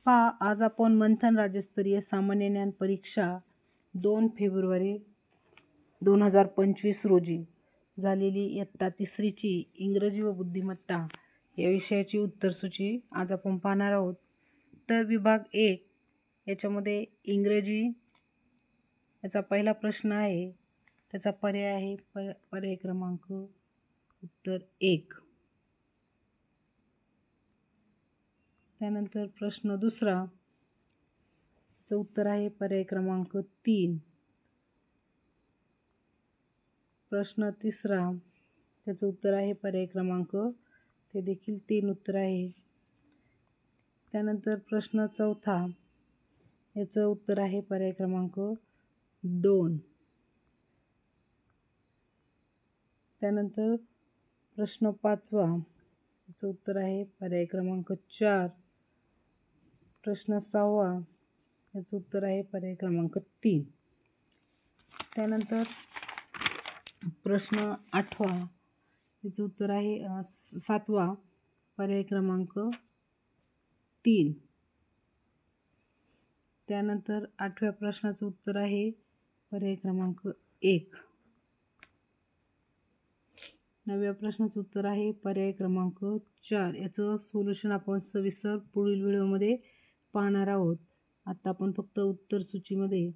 आज आपण मंथन राज्यस्तरीय सामान्य ज्ञान परीक्षा 2 फेब्रुवारी 2025 रोजी झालेली इयत्ता 3ची इंग्रजी व बुद्धिमत्ता या विषयाची उत्तरसूची आज आपण पाहणार आहोत। तर विभाग 1 याच्यामध्ये इंग्रजी याचा पहिला प्रश्न आहे, त्याचा पर्याय आहे पर्याय क्रमांक उत्तर 1। त्यानंतर प्रश्न दुसरा, याचं उत्तर आहे पर्याय क्रमांक 3। प्रश्न तिसरा, त्याचं उत्तर आहे पर्याय क्रमांक, ते देखील 3 उत्तर आहे। त्यानंतर प्रश्न चौथा, याचं उत्तर आहे पर्याय क्रमांक 2। त्यानंतर प्रश्न पाचवा, याचं उत्तर आहे पर्याय क्रमांक 4। प्रश्न 6वा, याचं उत्तर आहे पर्याय क्रमांक 3। त्यानंतर प्रश्न 8वा, याचं उत्तर आहे 7वा, पर्याय क्रमांक 3। त्यानंतर 8व्या प्रश्नाचं उत्तर आहे पर्याय क्रमांक 1। 9व्या प्रश्नाचं उत्तर आहे पर्याय क्रमांक 4। याचं सोल्युशन आपण सविस्तर पुढील व्हिडिओमध्ये पाहणार आहोत। आता आपण फक्त उत्तर सूचीमध्ये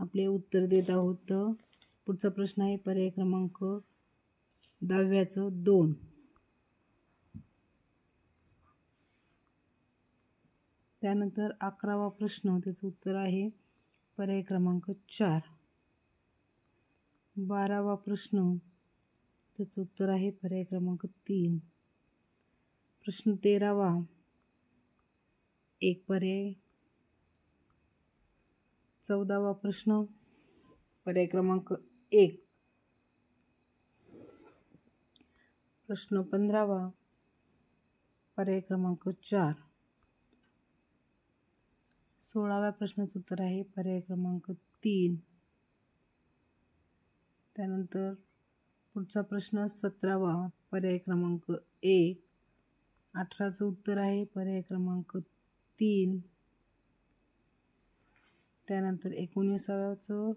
आपले उत्तर देत आहोत। तर पुढचा प्रश्न आहे पर्याय क्रमांक 10व्याचं 2। त्यानंतर 11वा प्रश्न, त्याचं उत्तर आहे पर्याय क्रमांक 4। 12वा प्रश्न, त्याचं उत्तर आहे पर्याय क्रमांक 3। प्रश्न 13वा, 1 पर्याय। 14वा प्रश्न, पर्याय क्रमांक 1। प्रश्न 15वा, पर्याय क्रमांक 4। 16व्या प्रश्नाचं उत्तर आहे पर्याय क्रमांक 3। त्यानंतर पुढचा प्रश्न 17वा, पर्याय क्रमांक 1। 18चं उत्तर आहे पर्याय क्रमांक 3। त्यानंतर 19चं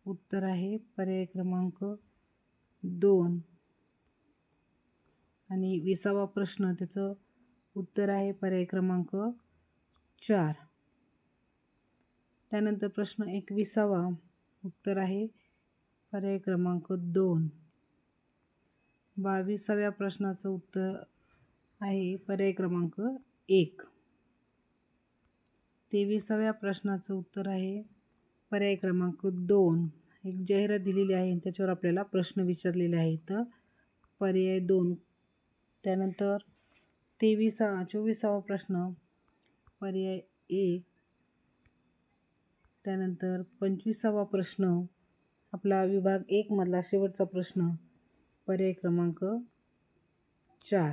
उत्तर आहे पर्याय क्रमांक 2 आणि 20वा प्रश्न, त्याचं उत्तर आहे पर्याय क्रमांक 4। त्यानंतर प्रश्न 21वा, उत्तर आहे पर्याय क्रमांक 2। 22व्या प्रश्नाचं उत्तर आहे पर्याय क्रमांक 1। 23व्या प्रश्नाचं उत्तर आहे पर्याय क्रमांक 2। एक जाहिरात दिलेली आहे, त्याच्यावर आपल्याला प्रश्न विचारलेले आहेत, पर्याय 2। त्यानंतर 24वा प्रश्न पर्याय 1। त्यानंतर 25वा प्रश्न, आपला विभाग 1 मधला शेवटचा प्रश्न, पर्याय क्रमांक 4।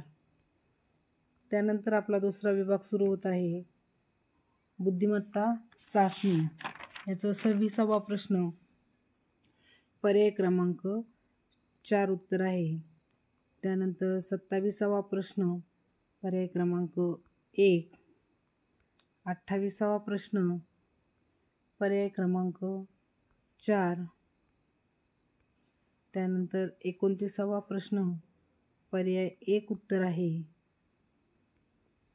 त्यानंतर आपला दुसरा विभाग सुरू होत आहे, बुद्धिमत्ता चाचणी। याचं 26वा प्रश्न, पर्याय क्रमांक 4 उत्तर आहे। त्यानंतर 27वा प्रश्न, पर्याय क्रमांक 1। 28वा प्रश्न, पर्याय क्रमांक 4। त्यानंतर 29वा प्रश्न, पर्याय 1 उत्तर आहे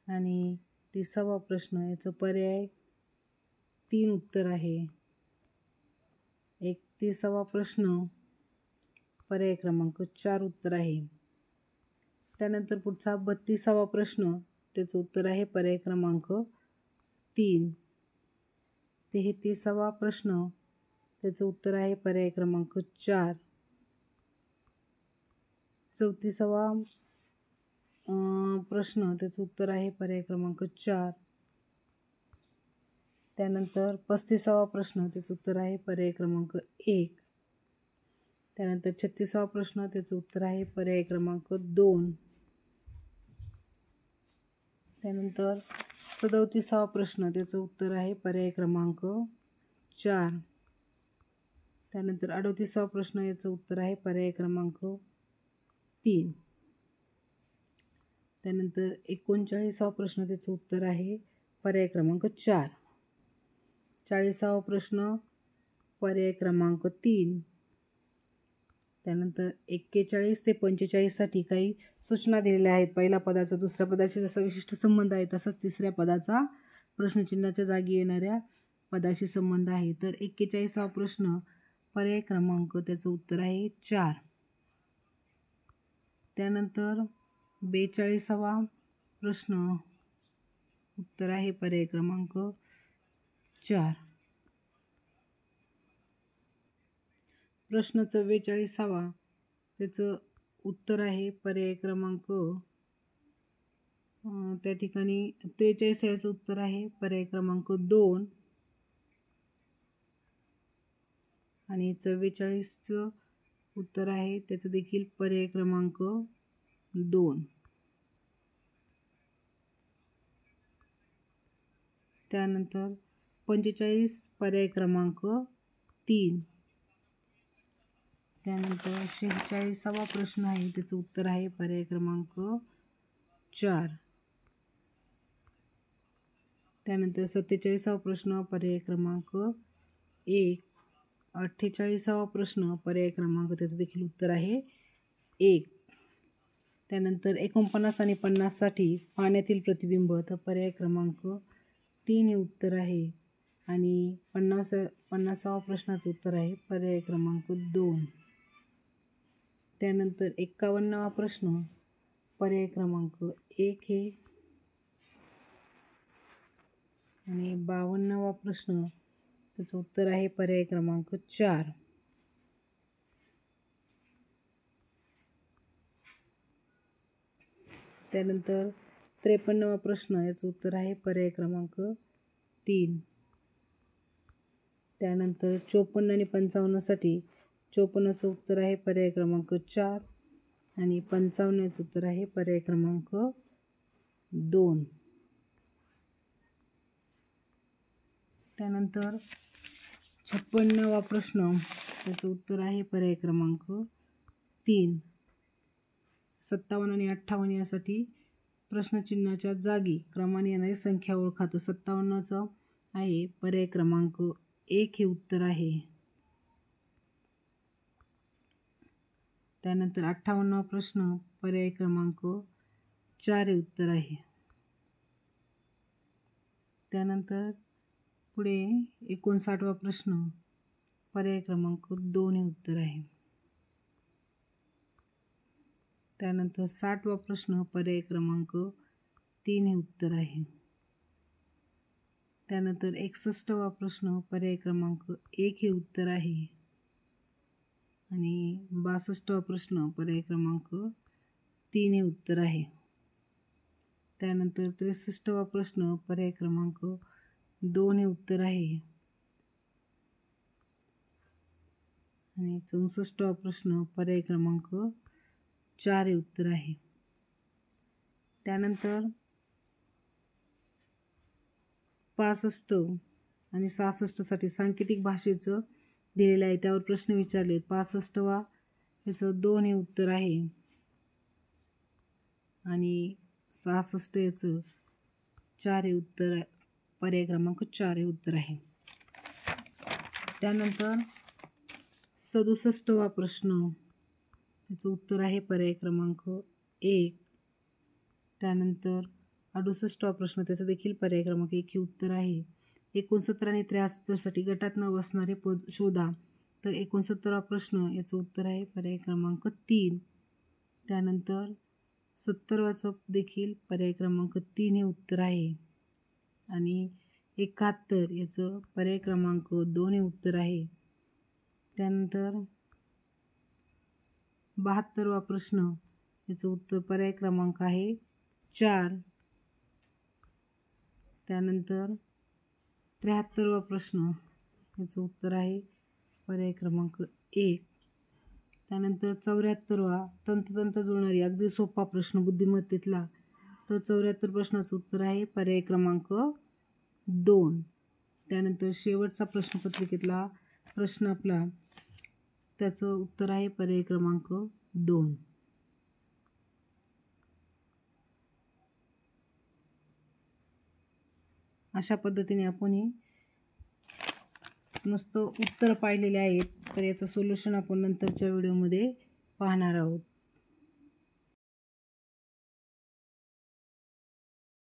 आणि 30वा प्रश्न, याचं पर्याय 3 उत्तर आहे। 31वा प्रश्न, पर्याय क्रमांक 4 उत्तर आहे। त्यानंतर पुढचा 32वा प्रश्न, त्याचं उत्तर आहे पर्याय क्रमांक 3। 33वा प्रश्न, त्याचं उत्तर आहे पर्याय क्रमांक 4। 34वा प्रश्न, त्याचं उत्तर आहे पर्याय क्रमांक 4। त्यानंतर 35वा प्रश्न, त्याचं उत्तर आहे पर्याय क्रमांक 1। त्यानंतर 36वा प्रश्न, त्याचं उत्तर आहे पर्याय क्रमांक 2। त्यानंतर 37वा प्रश्न, त्याचं उत्तर आहे पर्याय क्रमांक 4। त्यानंतर 38वा प्रश्न, याचं उत्तर आहे पर्याय क्रमांक 3। त्यानंतर 39वा प्रश्न, त्याचं उत्तर आहे पर्याय क्रमांक 4. 40वा प्रश्न पर्याय क्रमांक 3. त्यानंतर 41 ते 45साठी काही सूचना दिलेल्या आहेत. पहिल्या पदाचा दुसऱ्या पदाशी जसा विशिष्ट संबंध आहे तसाच तिसऱ्या पदाचा प्रश्नचिन्हाच्या जागी येणाऱ्या पदाशी संबंध आहे. तर 41वा प्रश्न पर्याय क्रमांक त्याचं उत्तर आहे 4. त्यानंतर 42वा प्रश्न उत्तर आहे पर्याय क्रमांक 4. प्रश्न 44वा त्याचं उत्तर आहे पर्याय क्रमांक त्या ठिकाणी 43 उत्तर आहे पर्याय क्रमांक 2 आणि 44चं उत्तर आहे त्याचं देखील पर्याय क्रमांक 2. त्यानंतर 45 पर्याय क्रमांक 3. त्यानंतर 46वा प्रश्न आहे त्याचं उत्तर आहे पर्याय क्रमांक 4. त्यानंतर 47वा प्रश्न पर्याय क्रमांक 1. 48वा प्रश्न पर्याय क्रमांक त्याचं देखील उत्तर आहे 1. त्यानंतर 49 आणि 50साठी पाण्यातील प्रतिबिंब तर पर्याय क्रमांक 3 हे उत्तर आहे आणि 50वा प्रश्नाचं उत्तर आहे पर्याय क्रमांक 2. त्यानंतर 51वा प्रश्न पर्याय क्रमांक 1 हे आणि 52वा प्रश्न त्याचं उत्तर आहे पर्याय क्रमांक 4. त्यानंतर 53वा प्रश्न याचं उत्तर आहे पर्याय क्रमांक 3. त्यानंतर 54 आणि 55साठी 54चं उत्तर आहे पर्याय क्रमांक 4 आणि 55चं उत्तर आहे पर्याय क्रमांक 2. त्यानंतर 56वा प्रश्न त्याचं उत्तर आहे पर्याय क्रमांक 3. 57 आणि 58 यासाठी प्रश्नचिन्हाच्या जागी क्रमाने येणारी संख्या ओळखा. तर 57चं आहे पर्याय क्रमांक 1 हे उत्तर आहे. त्यानंतर 58वा प्रश्न पर्याय क्रमांक 4 हे उत्तर आहे. त्यानंतर पुढे 59वा प्रश्न पर्याय क्रमांक 2 हे उत्तर आहे. त्यानंतर 60वा प्रश्न पर्याय क्रमांक 3 हे उत्तर आहे. त्यानंतर 61वा प्रश्न पर्याय क्रमांक 1 हे उत्तर आहे आणि 62वा प्रश्न पर्याय क्रमांक 3 हे उत्तर आहे. त्यानंतर 63वा प्रश्न पर्याय क्रमांक 2 हे उत्तर आहे आणि 64वा प्रश्न पर्याय क्रमांक 4 हे उत्तर आहे. त्यानंतर 65 आणि 66साठी सांकेतिक भाषेचं दिलेलं आहे त्यावर प्रश्न विचारले. 65वा याचं 2 हे उत्तर आहे आणि 66 याचं 4 हे उत्तर पर्याय क्रमांक 4 हे उत्तर आहे. त्यानंतर 67वा प्रश्न त्याचं उत्तर आहे पर्याय क्रमांक 1. त्यानंतर 68वा प्रश्न त्याचं देखील पर्याय क्रमांक 1 हे उत्तर आहे. 69 आणि 73साठी गटात न बसणारे पद शोधा. तर 69वा प्रश्न याचं उत्तर आहे पर्याय क्रमांक 3. त्यानंतर 70वाचं देखील पर्याय क्रमांक 3 हे उत्तर आहे आणि 71 याचं पर्याय क्रमांक 2 हे उत्तर आहे. त्यानंतर 72वा प्रश्न याचं उत्तर पर्याय क्रमांक आहे 4. त्यानंतर 73वा प्रश्न याचं उत्तर आहे पर्याय क्रमांक 1. त्यानंतर 74वा तंतोतंत जुळणारी अगदी सोपा प्रश्न बुद्धिमत्तेतला. तर 74 प्रश्नाचं उत्तर आहे पर्याय क्रमांक 2. त्यानंतर शेवटचा प्रश्नपत्रिकेतला प्रश्न आपला त्याचं उत्तर आहे पर्याय क्रमांक 2. अशा पद्धतीने आपण ही नुसतं उत्तर पाहिलेले आहेत. तर याचं सोल्युशन आपण नंतरच्या व्हिडिओमध्ये पाहणार आहोत.